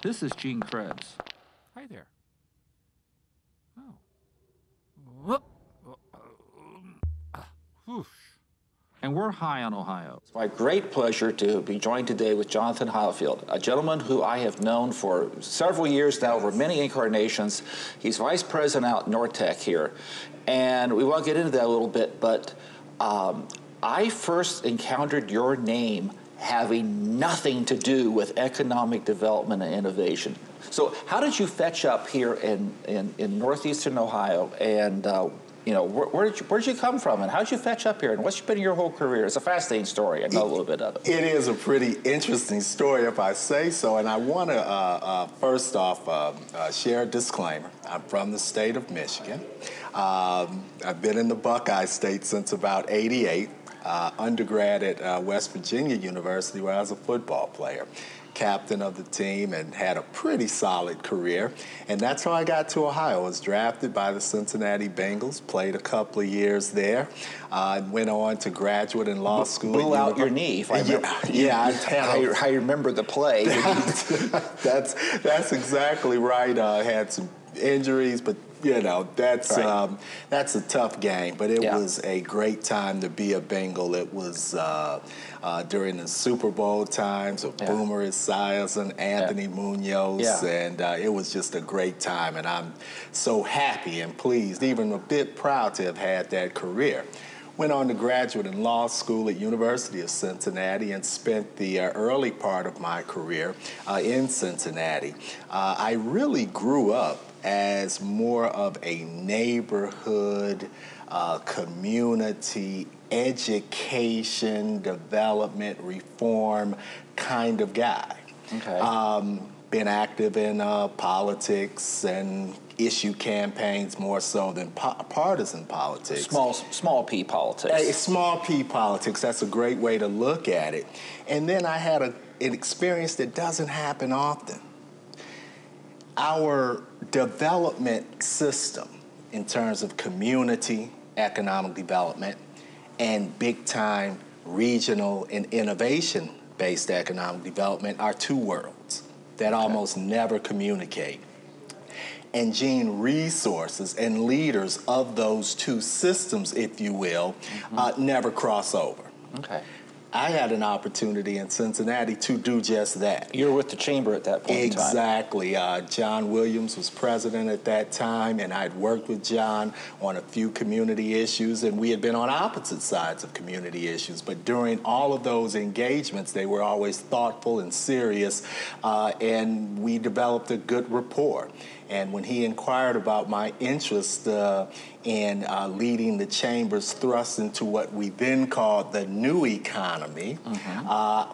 This is Gene Krebs. Hi there. Oh. Whoosh. And we're high on Ohio. It's my great pleasure to be joined today with Johnathan Holifield, a gentleman who I have known for several years now, over many incarnations. He's vice president out at NorTech here. And we want to get into that a little bit, but I first encountered your name having nothing to do with economic development and innovation. So how did you fetch up here in northeastern Ohio, and where did you come from, and how did you fetch up here, and what's been your whole career? It's a fascinating story. I know a little bit of it. It is a pretty interesting story, if I say so, and I want to first off share a disclaimer. I'm from the state of Michigan. I've been in the Buckeye State since about '88. Undergrad at West Virginia University, where I was a football player, captain of the team, and had a pretty solid career. And that's how I got to Ohio. I was drafted by the Cincinnati Bengals, played a couple of years there, went on to graduate in law school. Blew out your knee, if I remember. I remember the play. That's exactly right. I had some injuries, but that's right. That's a tough game, but it was a great time to be a Bengal. It was during the Super Bowl times of Boomer Esiason, Anthony Munoz, and it was just a great time, and I'm so happy and pleased, even a bit proud to have had that career. Went on to graduate in law school at University of Cincinnati and spent the early part of my career in Cincinnati. I really grew up as more of a neighborhood, community, education, development, reform kind of guy. Okay. Been active in politics and issue campaigns more so than partisan politics. Small p politics. Small p politics, that's a great way to look at it. And then I had an experience that doesn't happen often. Our development system in terms of community economic development and big-time regional and innovation-based economic development are two worlds that almost never communicate. And Gene, resources and leaders of those two systems, if you will, never cross over. Okay. I had an opportunity in Cincinnati to do just that. You were with the chamber at that point in time. Exactly. John Williams was president at that time, and I'd worked with John on a few community issues, and we had been on opposite sides of community issues. But during all of those engagements, they were always thoughtful and serious, and we developed a good rapport. And when he inquired about my interest in leading the chamber's thrust into what we then called the new economy, I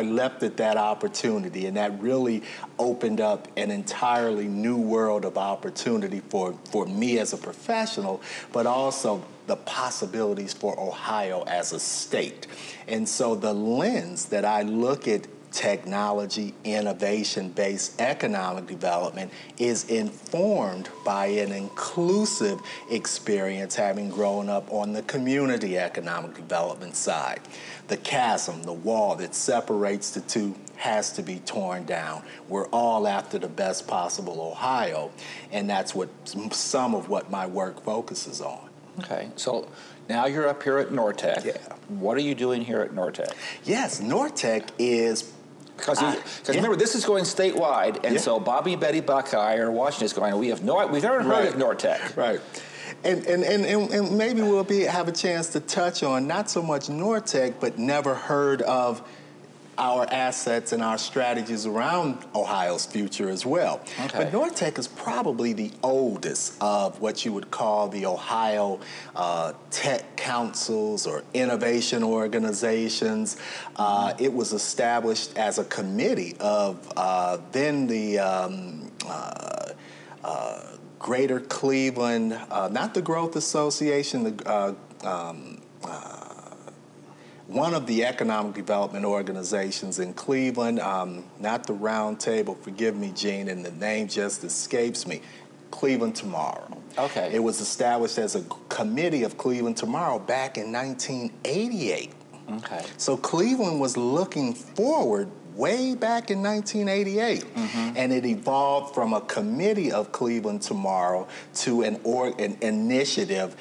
leapt at that opportunity, and that really opened up an entirely new world of opportunity for me as a professional, but also the possibilities for Ohio as a state. And so the lens that I look at technology, innovation-based economic development is informed by an inclusive experience, having grown up on the community economic development side. The chasm, the wall that separates the two has to be torn down. We're all after the best possible Ohio, and that's what some of what my work focuses on. Okay, so now you're up here at NorTech. Yeah. What are you doing here at NorTech? Yes, NorTech is... Because remember, this is going statewide, and so Bobby and Betty Buckeye are watching this going, we've never heard of NorTech. Right. And maybe we'll have a chance to touch on not so much NorTech, but never heard of our assets and our strategies around Ohio's future as well. Okay. But NorTech is probably the oldest of what you would call the Ohio tech councils or innovation organizations. It was established as a committee of then the Greater Cleveland, not the Growth Association, one of the economic development organizations in Cleveland, not the Round Table, forgive me, Gene, and the name just escapes me, Cleveland Tomorrow. Okay. It was established as a committee of Cleveland Tomorrow back in 1988. Okay. So Cleveland was looking forward way back in 1988. And it evolved from a committee of Cleveland Tomorrow to an initiative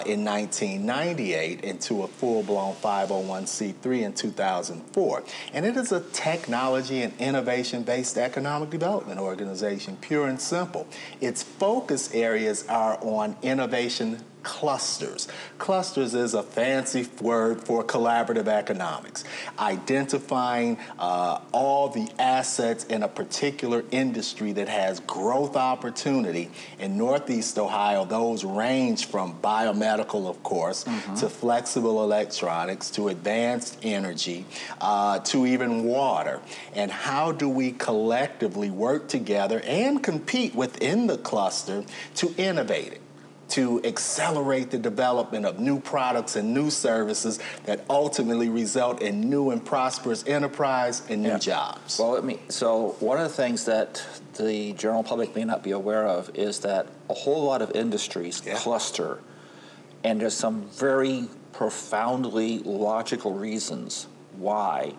in 1998 into a full-blown 501c3 in 2004. And it is a technology and innovation-based economic development organization, pure and simple. Its focus areas are on innovation clusters. Clusters is a fancy word for collaborative economics, identifying all the assets in a particular industry that has growth opportunity. In Northeast Ohio, those range from biomedical, of course, to flexible electronics, to advanced energy, to even water. And how do we collectively work together and compete within the cluster to innovate it, to accelerate the development of new products and new services that ultimately result in new and prosperous enterprise and new jobs? Well, so one of the things that the general public may not be aware of is that a whole lot of industries cluster, and there's some very profoundly logical reasons why.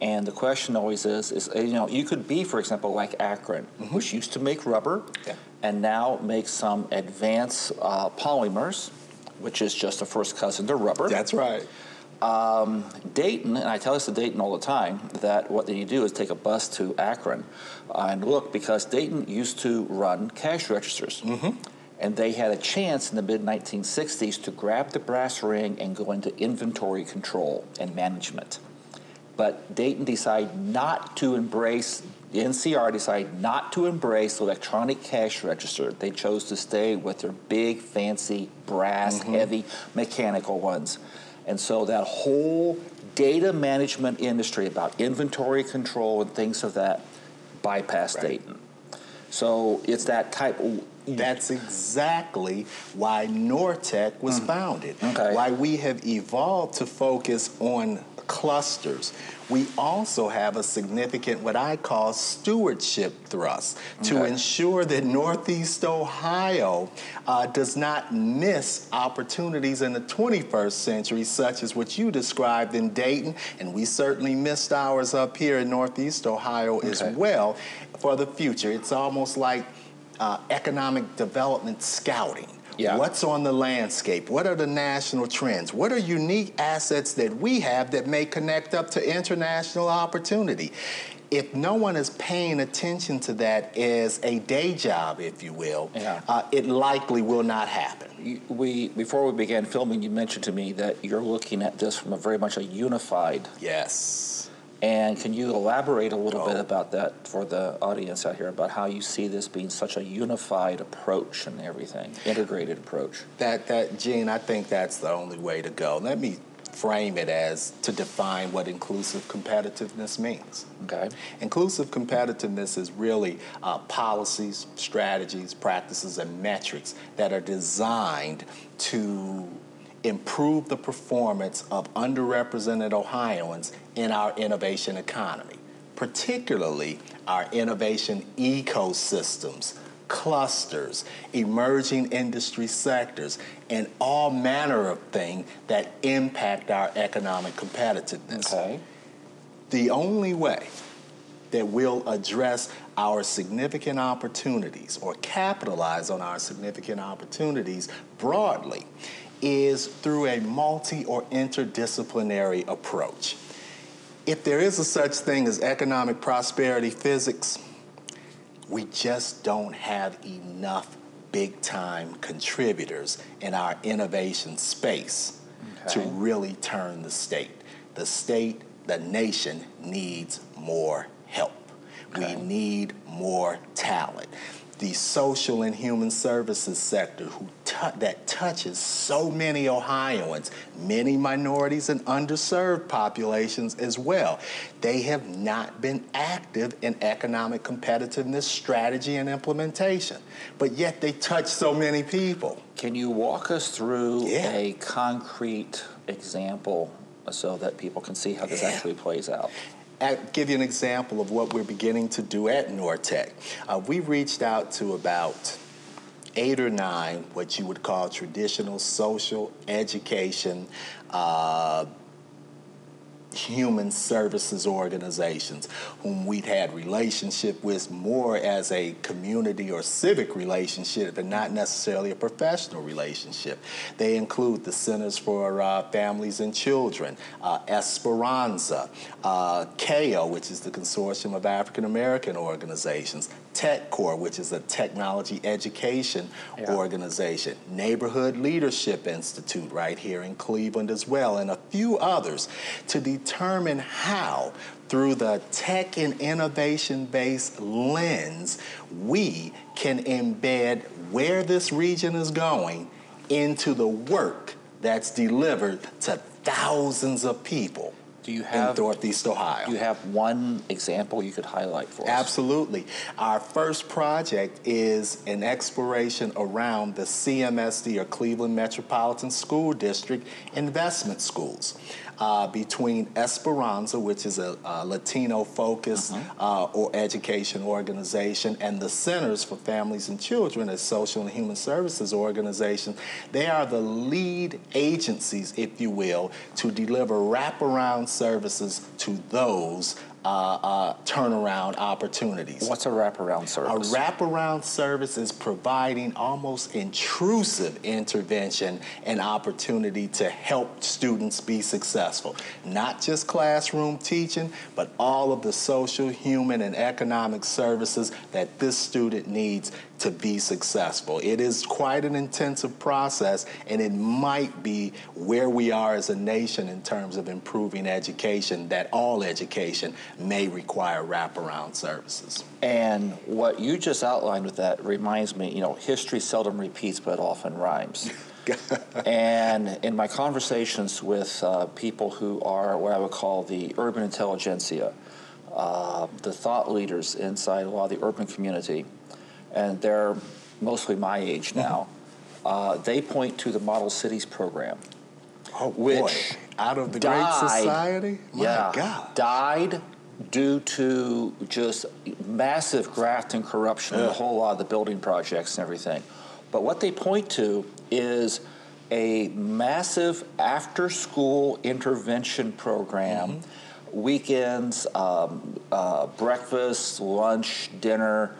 And the question always is you could be, for example, like Akron, which used to make rubber, and now makes some advanced polymers, which is just a first cousin to rubber. That's right. Dayton, and I tell this to Dayton all the time, that what they do is take a bus to Akron and look, because Dayton used to run cash registers. And they had a chance in the mid-1960s to grab the brass ring and go into inventory control and management. But Dayton decided not to embrace, the NCR decided not to embrace the electronic cash register. They chose to stay with their big, fancy, brass, heavy, mechanical ones. And so that whole data management industry about inventory control and things of that bypassed Dayton. So it's that type of... That's exactly why NorTech was founded, why we have evolved to focus on clusters. We also have a significant, what I call, stewardship thrust to ensure that Northeast Ohio does not miss opportunities in the 21st century, such as what you described in Dayton, and we certainly missed ours up here in Northeast Ohio as well for the future. It's almost like economic development scouting. What's on the landscape? What are the national trends? What are unique assets that we have that may connect up to international opportunity? If no one is paying attention to that as a day job, if you will, it likely will not happen. Before we began filming, you mentioned to me that you're looking at this from a very much a unified... Yes. And can you elaborate a little bit about that for the audience out here, about how you see this being such a unified approach and everything, integrated approach? Gene, I think that's the only way to go. Let me frame it as to define what inclusive competitiveness means. Inclusive competitiveness is really policies, strategies, practices, and metrics that are designed to improve the performance of underrepresented Ohioans in our innovation economy, particularly our innovation ecosystems, clusters, emerging industry sectors, and all manner of things that impact our economic competitiveness. The only way that we'll address our significant opportunities or capitalize on our significant opportunities broadly is through a multi or interdisciplinary approach. If there is a such thing as economic prosperity physics, we just don't have enough big-time contributors in our innovation space to really turn the state. The nation needs more help. We need more talent. The social and human services sector that touches so many Ohioans, many minorities and underserved populations as well. They have not been active in economic competitiveness strategy and implementation, but yet they touch so many people. Can you walk us through a concrete example so that people can see how this actually plays out? I'll give you an example of what we're beginning to do at NorTech. We reached out to about 8 or 9 what you would call traditional social education human services organizations whom we'd had relationship with more as a community or civic relationship and not necessarily a professional relationship. They include the Centers for Families and Children, Esperanza, CAO, which is the Consortium of African American Organizations, TechCore, which is a technology education organization, Neighborhood Leadership Institute right here in Cleveland as well, and a few others, to determine how, through the tech and innovation-based lens, we can embed where this region is going into the work that's delivered to thousands of people. Do you have, in Northeast Ohio. Do you have one example you could highlight for us? Absolutely. Our first project is an exploration around the CMSD, or Cleveland Metropolitan School District, investment schools. Between Esperanza, which is a Latino-focused or education organization, and the Centers for Families and Children, a social and human services organization. They are the lead agencies, if you will, to deliver wraparound services to those turnaround opportunities. What's a wraparound service? A wraparound service is providing almost intrusive intervention and opportunity to help students be successful. Not just classroom teaching, but all of the social, human, and economic services that this student needs to be successful. It is quite an intensive process, and it might be where we are as a nation in terms of improving education, that all education may require wraparound services. And what you just outlined with that reminds me, you know, history seldom repeats, but often rhymes. And in my conversations with people who are what I would call the urban intelligentsia, the thought leaders inside a lot of the urban community, and they're mostly my age now, they point to the Model Cities program. Oh, which boy. Out of the died, Great Society? My God. Died due to just massive graft and corruption in a whole lot of the building projects and everything. But what they point to is a massive after-school intervention program, weekends, breakfast, lunch, dinner,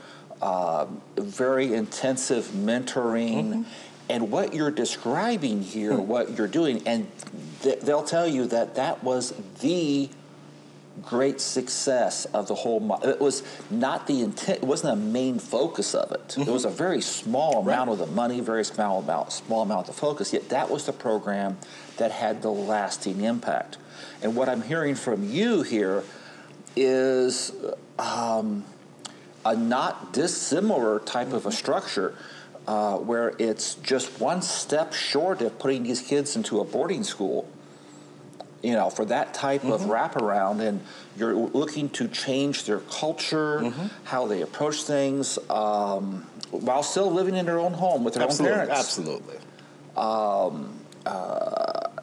very intensive mentoring. And what you're describing here, what you're doing, and they'll tell you that that was the great success of the whole. It was not the intent. It wasn't a main focus of it. It was a very small amount of the money, very small amount of the focus. Yet that was the program that had the lasting impact. And what I'm hearing from you here is a not dissimilar type of a structure. Where it's just one step short of putting these kids into a boarding school, you know, for that type of wraparound, and you're looking to change their culture, how they approach things, while still living in their own home with their own parents. Absolutely.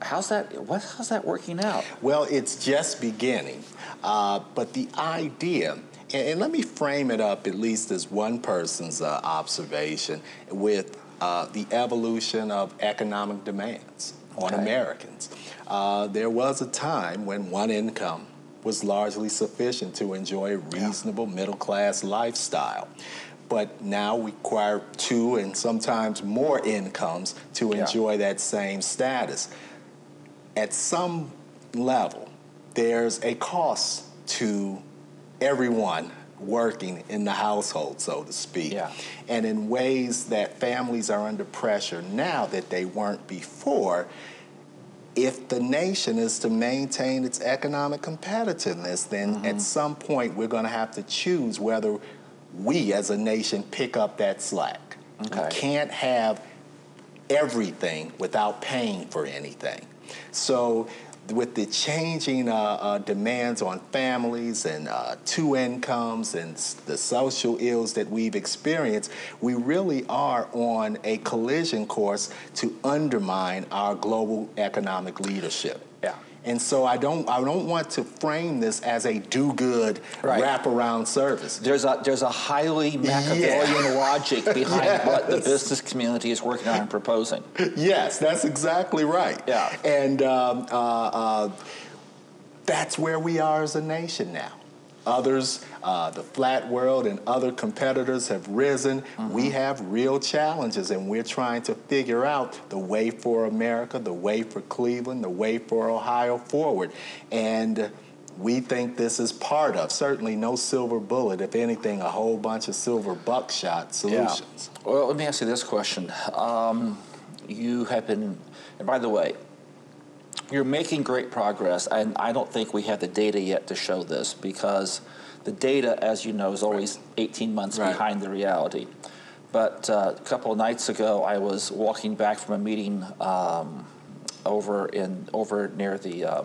How's that working out? Well, it's just beginning, but the idea. And let me frame it up at least as one person's observation with the evolution of economic demands on Americans. There was a time when one income was largely sufficient to enjoy a reasonable middle-class lifestyle. But now we require two and sometimes more incomes to enjoy that same status. At some level, there's a cost to everyone working in the household, so to speak. And in ways that families are under pressure now that they weren't before, if the nation is to maintain its economic competitiveness, then at some point we're going to have to choose whether we as a nation pick up that slack. You can't have everything without paying for anything. So with the changing demands on families and two incomes and the social ills that we've experienced, we really are on a collision course to undermine our global economic leadership. And so I don't want to frame this as a do-good wraparound service. There's a highly Machiavellian logic behind what the business community is working on and proposing. Yes, that's exactly right. And that's where we are as a nation now. Others, the flat world and other competitors have risen. We have real challenges, and we're trying to figure out the way for America, the way for Cleveland, the way for Ohio forward. And we think this is part of, certainly no silver bullet, if anything, a whole bunch of silver buckshot solutions. Yeah. Well, let me ask you this question. You have been, and by the way, you're making great progress, and I don't think we have the data yet to show this, because the data, as you know, is always 18 months behind the reality. But a couple of nights ago, I was walking back from a meeting over near the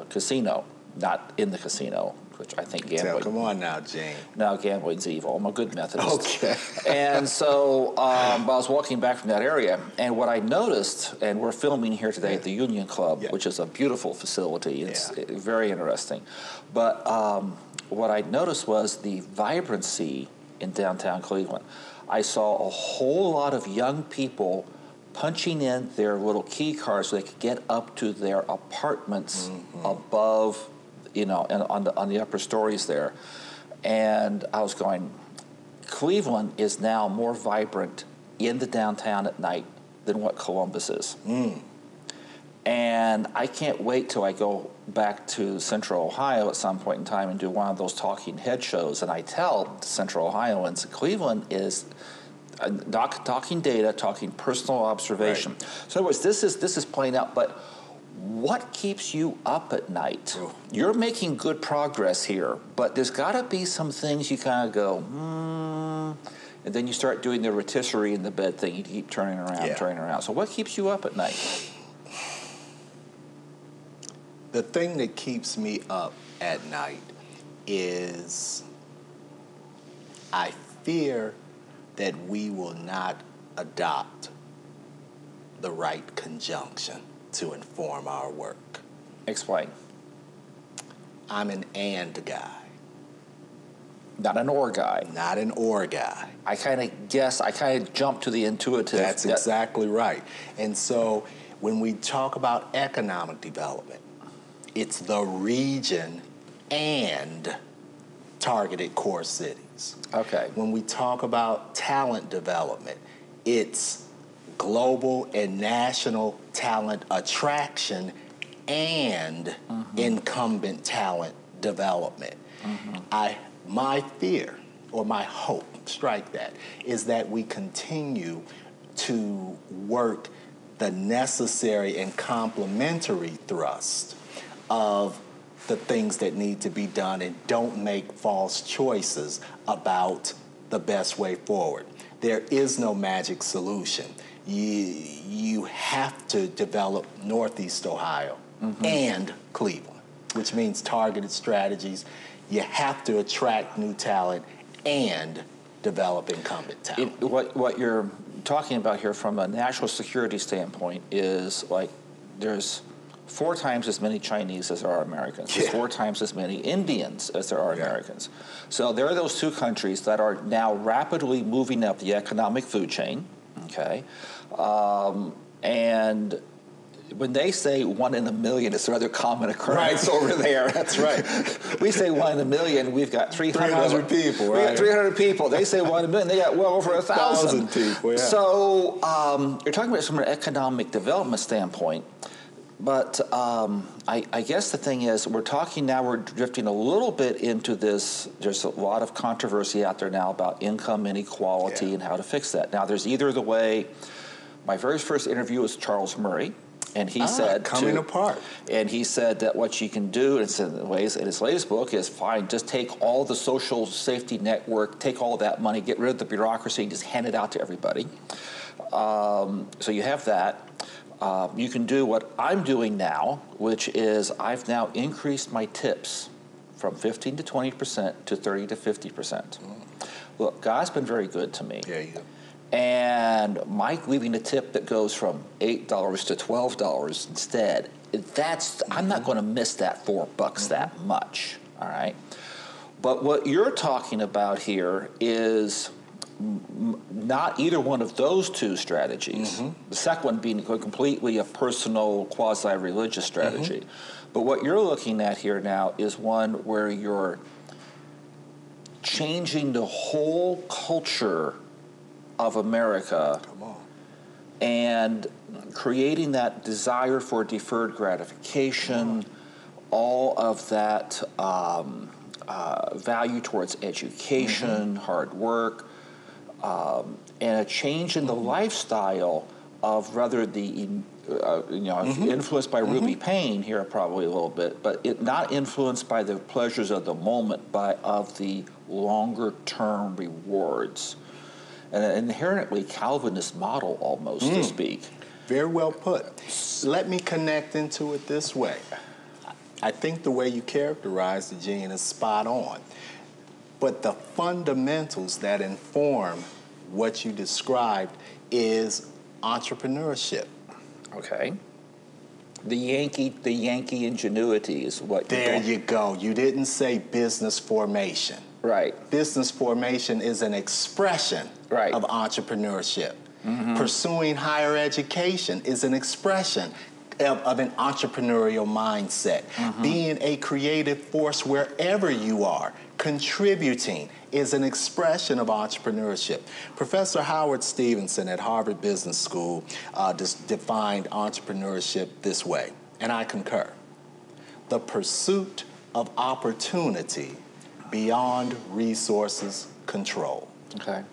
casino, not in the casino, which I think gambling. Come on now, Gene. No, gambling's evil. I'm a good Methodist. Okay. And so I was walking back from that area, and what I noticed, and we're filming here today at the Union Club, which is a beautiful facility. It's very interesting. But what I noticed was the vibrancy in downtown Cleveland. I saw a whole lot of young people punching in their little key cards so they could get up to their apartments above, you know, and on the upper stories there. And I was going, Cleveland is now more vibrant in the downtown at night than what Columbus is. And I can't wait till I go back to Central Ohio at some point in time and do one of those talking head shows. And I tell Central Ohioans, Cleveland is talking data, talking personal observation. So in other words, this is playing out, but what keeps you up at night? You're making good progress here, but there's got to be some things you kind of go, and then you start doing the rotisserie in the bed thing. You keep turning around, turning around. So what keeps you up at night? The thing that keeps me up at night is I fear that we will not adopt the right conjunction to inform our work. Explain. I'm an and guy. Not an or guy. Not an or guy. I kind of jump to the intuitive. That's exactly right. And so when we talk about economic development, it's the region and targeted core cities. Okay. When we talk about talent development, it's global and national talent attraction and incumbent talent development. My fear, or my hope, strike that, is that we continue to work the necessary and complementary thrust of the things that need to be done and don't make false choices about the best way forward. There is no magic solution. You have to develop Northeast Ohio and Cleveland, which means targeted strategies. You have to attract new talent and develop incumbent talent. What you're talking about here from a national security standpoint is like there's 4 times as many Chinese as there are Americans. There's 4 times as many Indians as there are Americans. So there are those 2 countries that are now rapidly moving up the economic food chain, okay? And when they say 1 in a million, it's a rather common occurrence over there. That's right. We say 1 in a million, we've got 300 people, right? We got 300 people. They say 1 in a million, they got well over 1,000 people, yeah. So you're talking about it from an economic development standpoint. But I guess the thing is, we're drifting a little bit into this. There's a lot of controversy out there now about income inequality and how to fix that. Now, there's either the way, my very first interview was Charles Murray, and he said coming apart. And he said that what you can do, in his latest book, is fine, just take all the social safety network, take all that money, get rid of the bureaucracy, and just hand it out to everybody. So you have that. You can do what I'm doing now, which is I've now increased my tips from 15 to 20% to 30 to 50%. Look, God's been very good to me. Yeah, yeah. And Mike leaving a tip that goes from $8 to $12 instead, I'm not going to miss that $4 that much, all right? But what you're talking about here is not either one of those two strategies. The second one being completely a personal, quasi-religious strategy. But what you're looking at here now is one where you're changing the whole culture of America and creating that desire for deferred gratification, all of that value towards education, hard work, and a change in the lifestyle of rather the, influenced by Ruby Payne here probably a little bit, but not influenced by the pleasures of the moment, but of the longer term rewards. An inherently Calvinist model almost to speak. Very well put. Let me connect into it this way. I think the way you characterize the gene is spot on. But the fundamentals that inform what you described is entrepreneurship. Okay. The Yankee ingenuity is what There you go. You didn't say business formation. Right. Business formation is an expression of entrepreneurship. Pursuing higher education is an expression of an entrepreneurial mindset. Being a creative force wherever you are, contributing, is an expression of entrepreneurship. Professor Howard Stevenson at Harvard Business School defined entrepreneurship this way, and I concur. The pursuit of opportunity beyond resources control. Okay.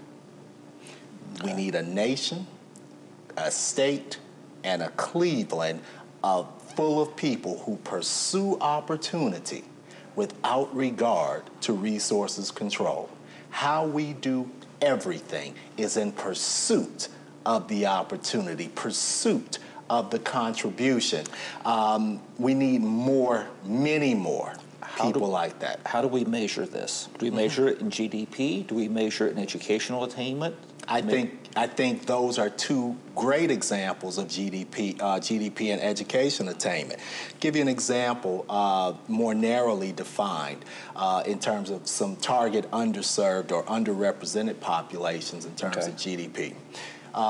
We need a nation, a state, and a Cleveland full of people who pursue opportunity without regard to resources control. How we do everything is in pursuit of the opportunity, pursuit of the contribution. We need more, many more people like that. How do we measure this? Do we measure it in GDP? Do we measure it in educational attainment? I think those are two great examples of GDP and education attainment. Give you an example, more narrowly defined in terms of some target underserved or underrepresented populations in terms of GDP.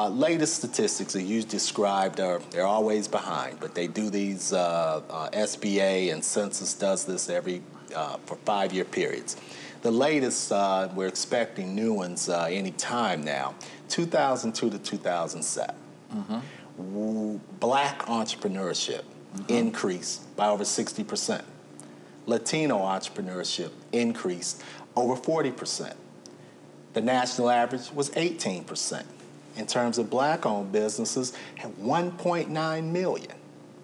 Latest statistics that you described they're always behind, but they do these SBA and Census does this for 5-year periods. The latest, we're expecting new ones any time now, 2002 to 2007. Black entrepreneurship increased by over 60%. Latino entrepreneurship increased over 40%. The national average was 18%. In terms of black-owned businesses, had 1.9 million.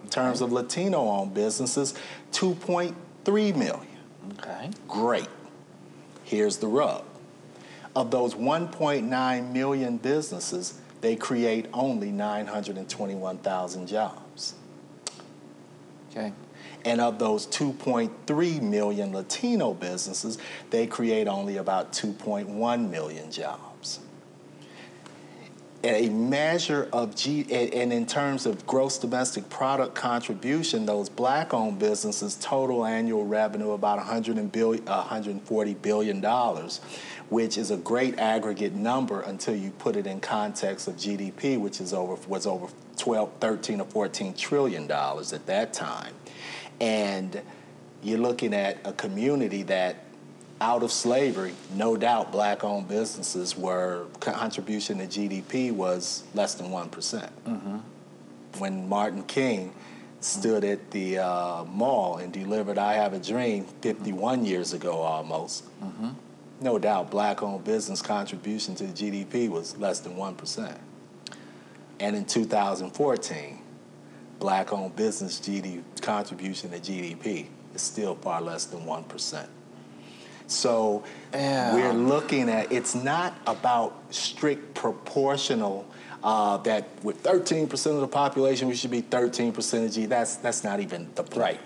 In terms of Latino-owned businesses, 2.3 million. Okay. Great. Here's the rub. Of those 1.9 million businesses, they create only 921,000 jobs. Okay. And of those 2.3 million Latino businesses, they create only about 2.1 million jobs. A measure of and in terms of gross domestic product contribution, those black-owned businesses total annual revenue about $140 billion, which is a great aggregate number until you put it in context of GDP, which was over 13 or 14 trillion dollars at that time. And you're looking at a community that out of slavery, no doubt black-owned businesses were, contribution to GDP was less than 1%. When Martin King stood at the mall and delivered I Have a Dream 51 years ago almost, no doubt black-owned business contribution to the GDP was less than 1%. And in 2014, black-owned business contribution to GDP is still far less than 1%. So we're looking at, it's not about strict proportional, that with 13% of the population, we should be 13% of GDP. That's not even the point. Right.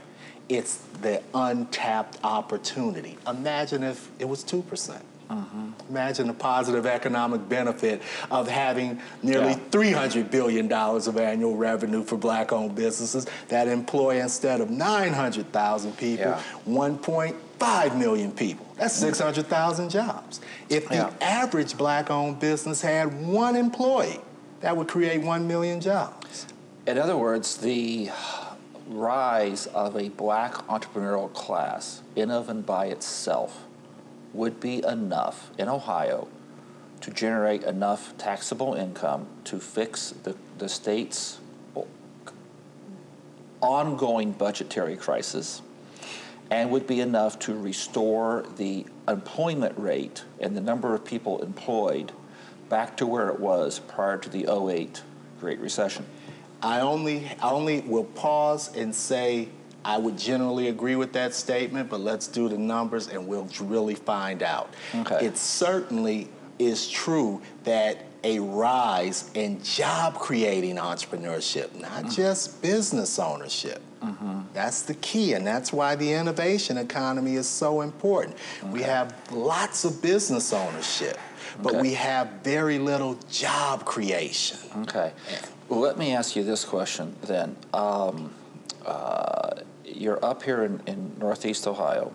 It's the untapped opportunity. Imagine if it was 2%. Imagine the positive economic benefit of having nearly $300 billion of annual revenue for black-owned businesses that employ, instead of 900,000 people, 1.5 million people. That's 600,000 jobs. If the average black-owned business had one employee, that would create 1 million jobs. In other words, the rise of a black entrepreneurial class in of and by itself would be enough in Ohio to generate enough taxable income to fix the state's ongoing budgetary crisis, and would be enough to restore the employment rate and the number of people employed back to where it was prior to the 2008 Great Recession. I only will pause and say I would generally agree with that statement, but let's do the numbers and we'll really find out. Okay. It certainly is true that a rise in job-creating entrepreneurship, not just business ownership. That's the key, and that's why the innovation economy is so important. We have lots of business ownership, but we have very little job creation. Okay. Well, let me ask you this question then. You're up here in Northeast Ohio.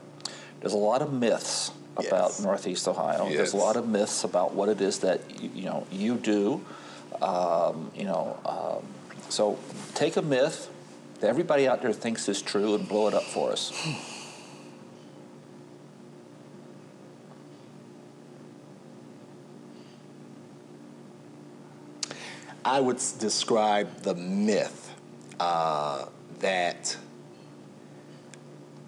There's a lot of myths about Northeast Ohio. There's a lot of myths about what it is that you do. So take a myth that everybody out there thinks is true and blow it up for us. I would describe the myth that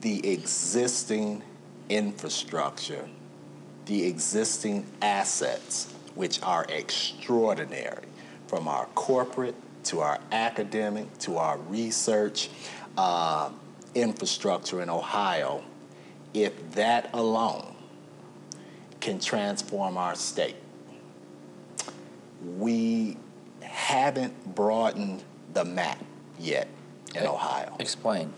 the existing infrastructure, the existing assets, which are extraordinary, from our corporate to our academic to our research infrastructure in Ohio, if that alone can transform our state, we haven't broadened the map yet in Ohio. Explain.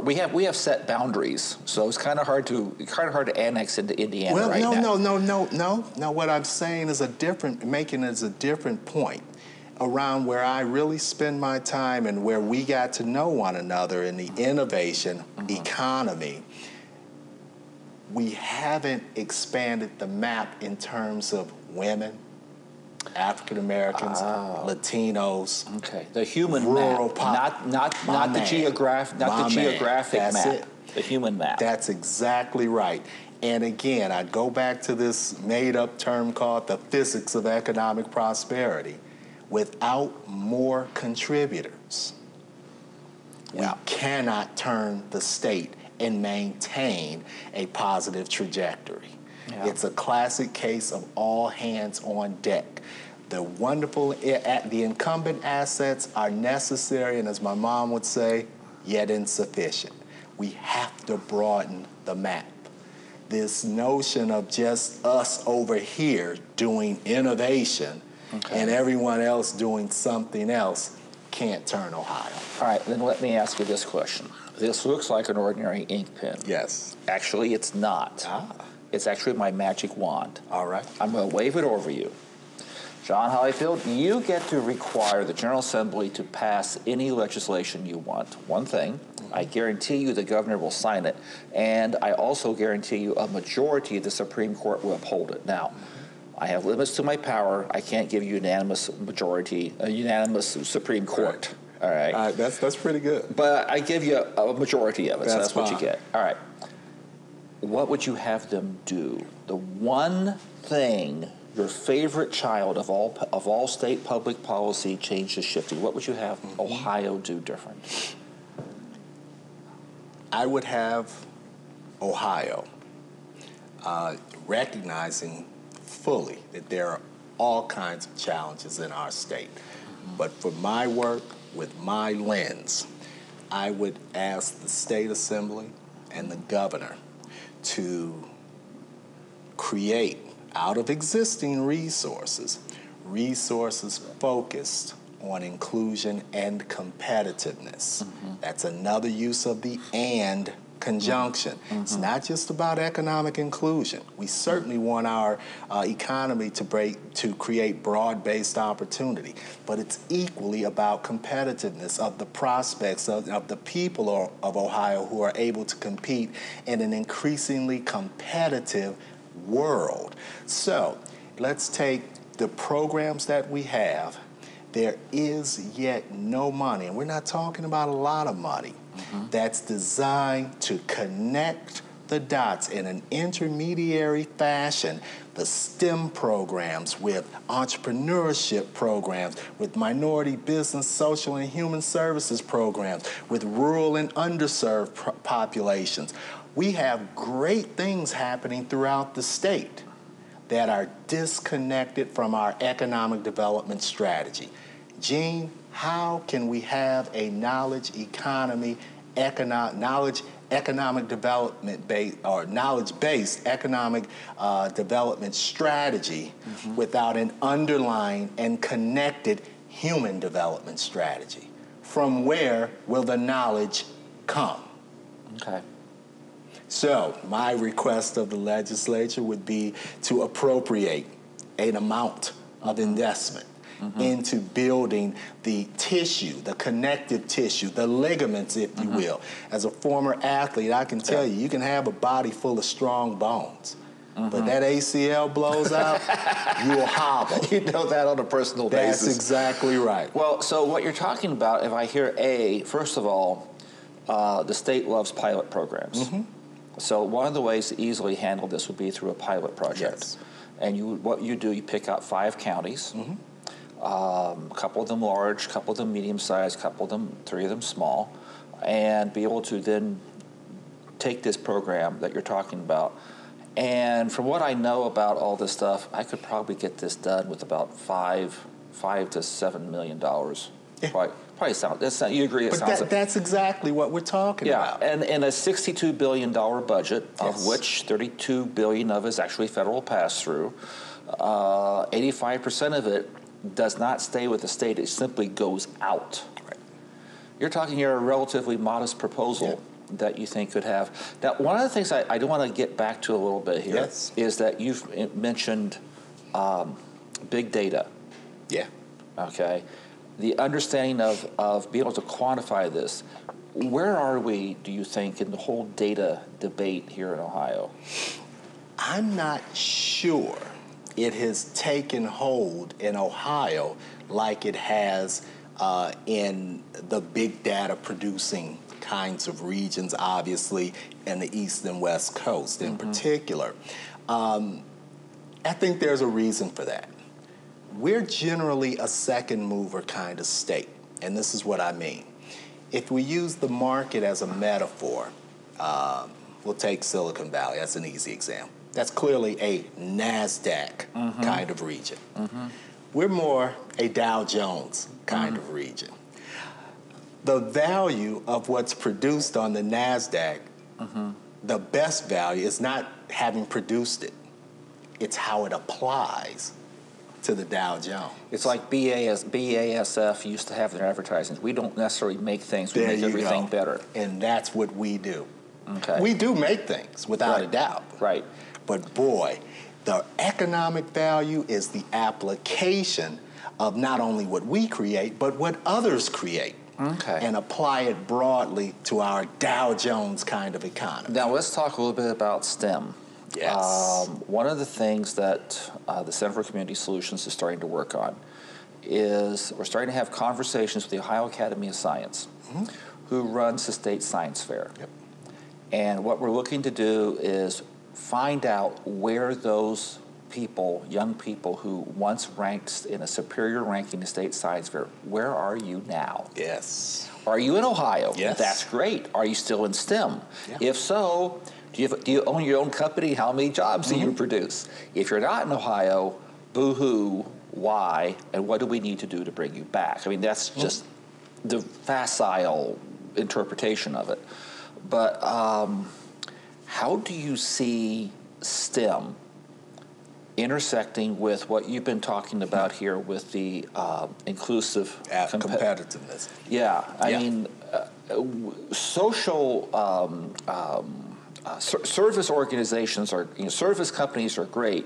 We have set boundaries, so it's kind of hard to annex into Indiana now. No. What I'm saying is a different point around where I really spend my time and where we got to know one another in the innovation economy. We haven't expanded the map in terms of women, African Americans, Latinos. Okay, the human rural map, not the geographic map. The human map. That's exactly right. And again, I go back to this made-up term called the physics of economic prosperity. Without more contributors, we cannot turn the state and maintain a positive trajectory. It's a classic case of all hands on deck. The incumbent assets are necessary, and as my mom would say, yet insufficient. We have to broaden the map. This notion of just us over here doing innovation and everyone else doing something else can't turn Ohio. All right, then let me ask you this question. This looks like an ordinary ink pen. Yes. Actually, it's not. It's actually my magic wand. All right. I'm going to wave it over you. John Holifield, you get to require the General Assembly to pass any legislation you want. One thing, I guarantee you the governor will sign it, and I also guarantee you a majority of the Supreme Court will uphold it. Now, I have limits to my power. I can't give you unanimous Supreme Court. All right. That's pretty good. But I give you a majority of it, so that's what you fine. get. All right. What would you have them do? The one thing your favorite child of all state public policy change is shifting. What would you have Ohio do different? I would have Ohio recognizing fully that there are all kinds of challenges in our state. But for my work, with my lens, I would ask the state assembly and the governor to create, out of existing resources focused on inclusion and competitiveness. That's another use of the "and" conjunction. It's not just about economic inclusion. We certainly want our economy to create broad-based opportunity, but it's equally about competitiveness of the prospects of the people of Ohio who are able to compete in an increasingly competitive world. So let's take the programs that we have. There is yet no money, and we're not talking about a lot of money, that's designed to connect the dots in an intermediary fashion, the STEM programs with entrepreneurship programs, with minority business, social and human services programs, with rural and underserved populations. We have great things happening throughout the state that are disconnected from our economic development strategy. Gene, how can we have a knowledge economy, economic development based or knowledge-based economic development strategy without an underlying and connected human development strategy? From where will the knowledge come? Okay. So my request of the legislature would be to appropriate an amount of investment into building the tissue, the connective tissue, the ligaments, if you will. As a former athlete, I can tell you, you can have a body full of strong bones, but that ACL blows out, you'll hobble. You know that on a personal basis. That's exactly right. Well, so what you're talking about, if I hear first of all, the state loves pilot programs. So one of the ways to easily handle this would be through a pilot project. Yes. And what you do, you pick out 5 counties, a couple of them large, a couple of them medium-sized, three of them small, and be able to then take this program that you're talking about. And from what I know about all this stuff, I could probably get this done with about $5 to $7 million. Yeah. Probably sound. You agree? But that's exactly what we're talking about. Yeah, and in a $62 billion budget, of which $32 billion of it is actually federal pass-through, 85% of it does not stay with the state. It simply goes out. Right. You're talking here a relatively modest proposal that you think could have. Now, one of the things I do want to get back to a little bit here is that you've mentioned big data. Yeah. Okay. The understanding of being able to quantify this. Where are we, do you think, in the whole data debate here in Ohio? I'm not sure it has taken hold in Ohio like it has in the big data producing kinds of regions, obviously, in the East and West Coast in particular. I think there's a reason for that. We're generally a second mover kind of state, and this is what I mean. If we use the market as a metaphor, we'll take Silicon Valley, that's an easy example. That's clearly a NASDAQ kind of region. We're more a Dow Jones kind of region. The value of what's produced on the NASDAQ, the best value is not having produced it, it's how it applies to the Dow Jones. It's like BASF used to have their advertising. We don't necessarily make things, we make everything better. And that's what we do. Okay. We do make things, without a doubt. Right. But boy, the economic value is the application of not only what we create, but what others create. Okay. And apply it broadly to our Dow Jones kind of economy. Now let's talk a little bit about STEM. Yes. One of the things that the Center for Community Solutions is starting to work on is we're starting to have conversations with the Ohio Academy of Science, who runs the state science fair. Yep. And what we're looking to do is find out where those people, young people who once ranked in a superior ranking in the state science fair, where are you now? Yes. Are you in Ohio? Yes. That's great. Are you still in STEM? Yeah. If so, do you own your own company? How many jobs do you produce? If you're not in Ohio, boo-hoo, why, and what do we need to do to bring you back? I mean, that's just the facile interpretation of it. But how do you see STEM intersecting with what you've been talking about here with the inclusive competitiveness? Yeah, I mean, social service organizations are, service companies are great,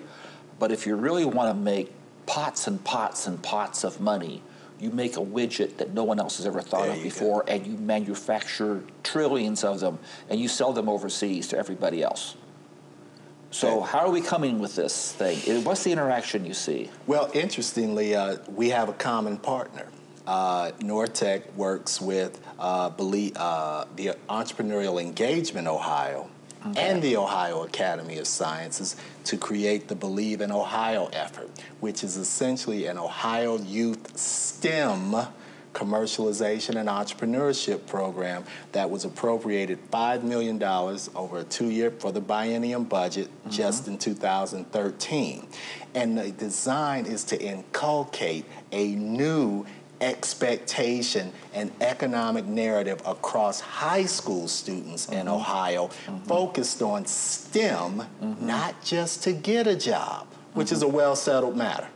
but if you really want to make pots and pots and pots of money, you make a widget that no one else has ever thought of before, and you manufacture trillions of them, and you sell them overseas to everybody else. So how are we coming with this thing? What's the interaction you see? Well, interestingly, we have a common partner. NorTech works with the Entrepreneurial Engagement Ohio and the Ohio Academy of Sciences to create the Believe in Ohio effort, which is essentially an Ohio youth STEM commercialization and entrepreneurship program that was appropriated $5 million over a 2-year for the biennium budget just in 2013. And the design is to inculcate a new expectation and economic narrative across high school students in Ohio focused on STEM, not just to get a job, which is a well-settled matter,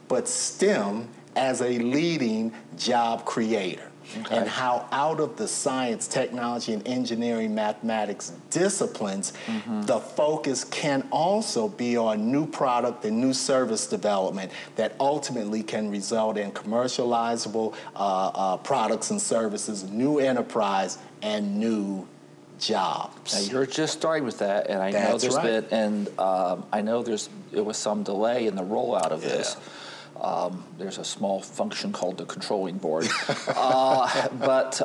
but STEM as a leading job creator. And how out of the science, technology, and engineering, mathematics disciplines, the focus can also be on new product and new service development that ultimately can result in commercializable products and services, new enterprise, and new jobs. Now you're just starting with that, and I know there's been, and I know there was some delay in the rollout of this. There's a small function called the controlling board, but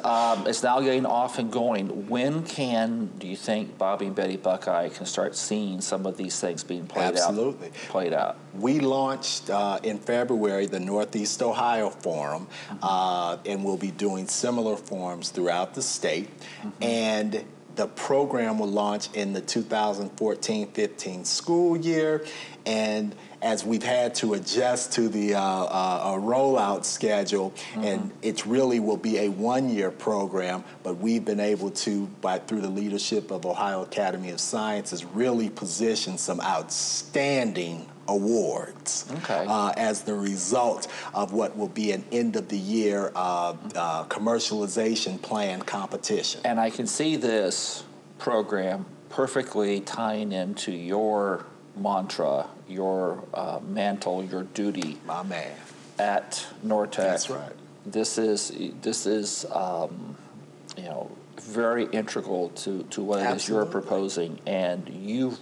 it's now getting off and going. When do you think Bobby and Betty Buckeye can start seeing some of these things being played out? We launched in February the Northeast Ohio Forum, and we'll be doing similar forums throughout the state. And the program will launch in the 2014-15 school year, and as we've had to adjust to the rollout schedule, and it really will be a 1-year program, but we've been able to, through the leadership of Ohio Academy of Sciences, really position some outstanding awards as the result of what will be an end-of-the-year commercialization plan competition. And I can see this program perfectly tying into your mantra, your mantle, your duty. My man. At NorTech. That's right. This is very integral to what it is you're proposing, and you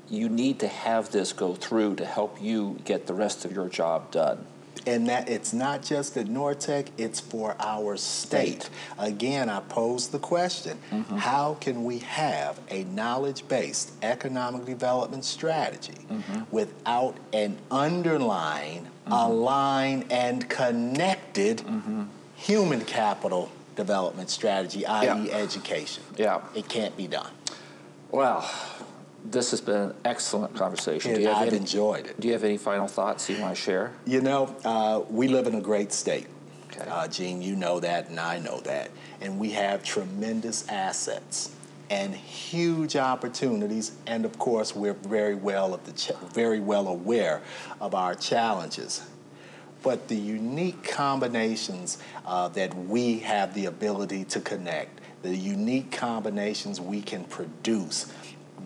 need to have this go through to help you get the rest of your job done. And that it's not just at NorTech, it's for our state. Again, I pose the question, how can we have a knowledge-based economic development strategy without an underlying, aligned, and connected human capital development strategy, i.e. education? It can't be done. Well, this has been an excellent conversation. And I've enjoyed it. Do you have any final thoughts you want to share? You know, we live in a great state. Okay. Gene, you know that, and I know that. And we have tremendous assets and huge opportunities. And of course, we're very well aware of our challenges. But the unique combinations that we have the ability to connect, the unique combinations we can produce,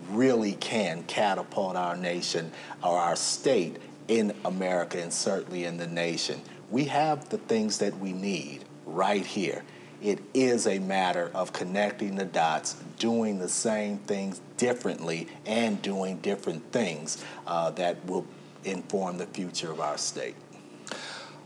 really can catapult our nation or our state in America and certainly in the nation. We have the things that we need right here. It is a matter of connecting the dots, doing the same things differently, and doing different things that will inform the future of our state.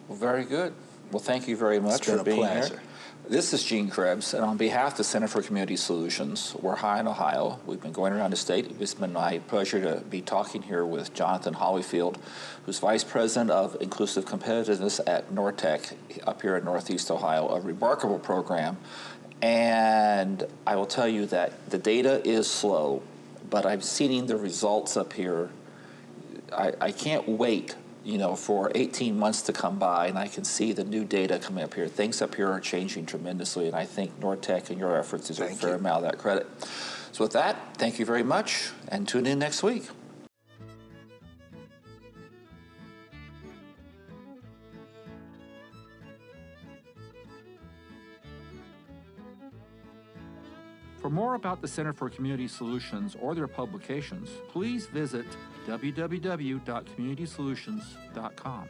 Well, very good. Well, thank you very much for being here. This is Gene Krebs, and on behalf of the Center for Community Solutions, we're high in Ohio. We've been going around the state. It's been my pleasure to be talking here with Johnathan Holifield, who's Vice President of Inclusive Competitiveness at NorTech up here in Northeast Ohio, a remarkable program. And I will tell you that the data is slow, but I'm seeing the results up here. I can't wait for 18 months to come by, and I can see the new data coming up here. Things up here are changing tremendously, and I think NorTech and your efforts deserve a fair amount of that credit. So with that, thank you very much, and tune in next week. For more about the Center for Community Solutions or their publications, please visit www.communitysolutions.com.